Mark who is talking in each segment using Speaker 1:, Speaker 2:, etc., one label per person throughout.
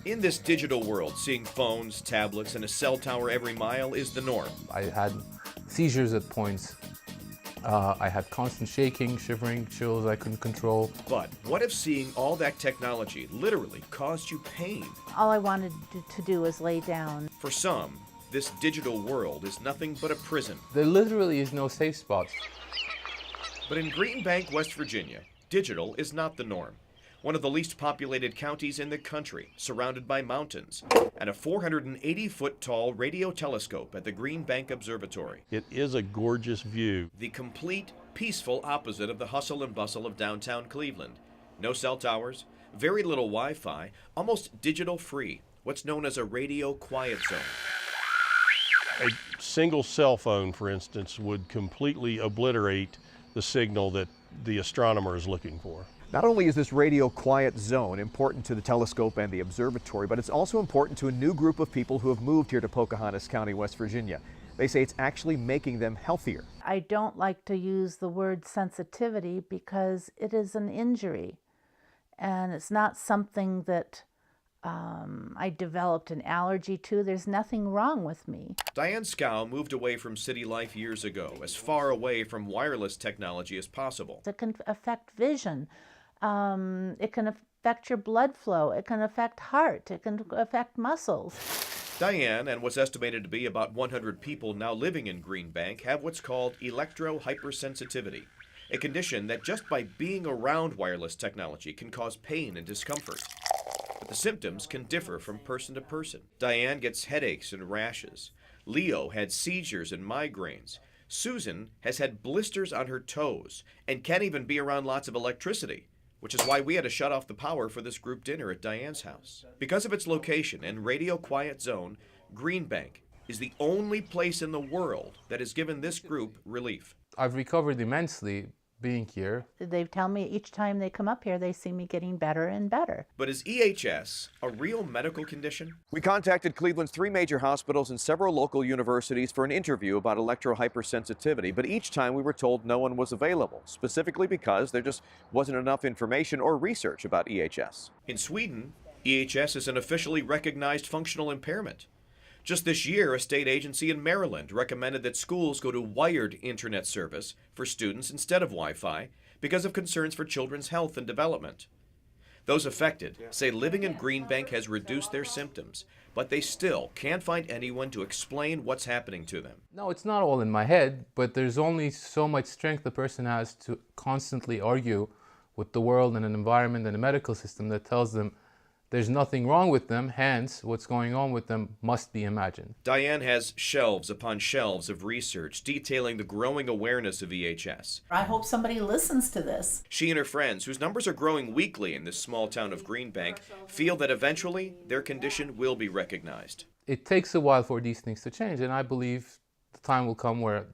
Speaker 1: In this digital world, seeing phones, tablets, and a cell tower every mile is the norm.
Speaker 2: I had seizures at points. I had constant shaking, shivering, chills I couldn't control.
Speaker 1: But what if seeing all that technology literally caused you pain?
Speaker 3: All I wanted to do was lay down.
Speaker 1: For some, this digital world is nothing but a prison.
Speaker 2: There literally is no safe spots.
Speaker 1: But in Green Bank, West Virginia, digital is not the norm. One of the least populated counties in the country, surrounded by mountains, and a 480-foot tall radio telescope at the Green Bank Observatory.
Speaker 4: It is a gorgeous view.
Speaker 1: The complete, peaceful opposite of the hustle and bustle of downtown Cleveland. No cell towers, very little Wi-Fi, almost digital free, what's known as a radio quiet zone.
Speaker 4: A single cell phone, for instance, would completely obliterate the signal that the astronomer is looking for.
Speaker 5: Not only is this radio quiet zone important to the telescope and the observatory, but it's also important to a new group of people who have moved here to Pocahontas County, West Virginia. They say it's actually making them healthier.
Speaker 3: I don't like to use the word sensitivity because it is an injury, and it's not something that I developed an allergy to. There's nothing wrong with me.
Speaker 1: Diane Scow moved away from city life years ago, as far away from wireless technology as possible.
Speaker 3: It can affect vision. It can affect your blood flow. It can affect heart. It can affect muscles.
Speaker 1: Diane and what's estimated to be about 100 people now living in Green Bank have what's called electrohypersensitivity, a condition that just by being around wireless technology can cause pain and discomfort. But the symptoms can differ from person to person. Diane gets headaches and rashes. Leo had seizures and migraines. Susan has had blisters on her toes and can't even be around lots of electricity, which is why we had to shut off the power for this group dinner at Diane's house. Because of its location and radio quiet zone, Green Bank is the only place in the world that has given this group relief.
Speaker 2: I've recovered immensely being here.
Speaker 3: They tell me each time they come up here, they see me getting better and better.
Speaker 1: But is EHS a real medical condition?
Speaker 5: We contacted Cleveland's 3 major hospitals and several local universities for an interview about electrohypersensitivity, but each time we were told no one was available, specifically because there just wasn't enough information or research about EHS.
Speaker 1: In Sweden, EHS is an officially recognized functional impairment. Just this year, a state agency in Maryland recommended that schools go to wired internet service for students instead of Wi-Fi because of concerns for children's health and development. Those affected say living in Green Bank has reduced their symptoms, but they still can't find anyone to explain what's happening to them.
Speaker 2: No, it's not all in my head, but there's only so much strength a person has to constantly argue with the world and an environment and a medical system that tells them there's nothing wrong with them, hence what's going on with them must be imagined.
Speaker 1: Diane has shelves upon shelves of research detailing the growing awareness of EHS.
Speaker 3: I hope somebody listens to this.
Speaker 1: She and her friends, whose numbers are growing weekly in this small town of Green Bank, feel that eventually their condition will be recognized.
Speaker 2: It takes a while for these things to change, and I believe the time will come where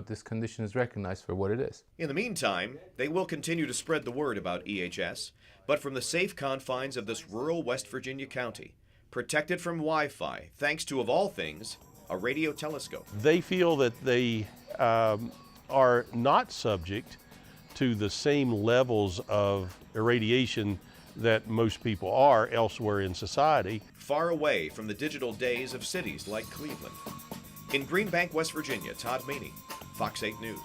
Speaker 2: this condition is recognized for what it is.
Speaker 1: In the meantime, they will continue to spread the word about EHS, but from the safe confines of this rural West Virginia county, protected from Wi-Fi, thanks to, of all things, a radio telescope.
Speaker 4: They feel that they are not subject to the same levels of irradiation that most people are elsewhere in society.
Speaker 1: Far away from the digital days of cities like Cleveland. In Green Bank, West Virginia, Todd Meany, Fox 8 News.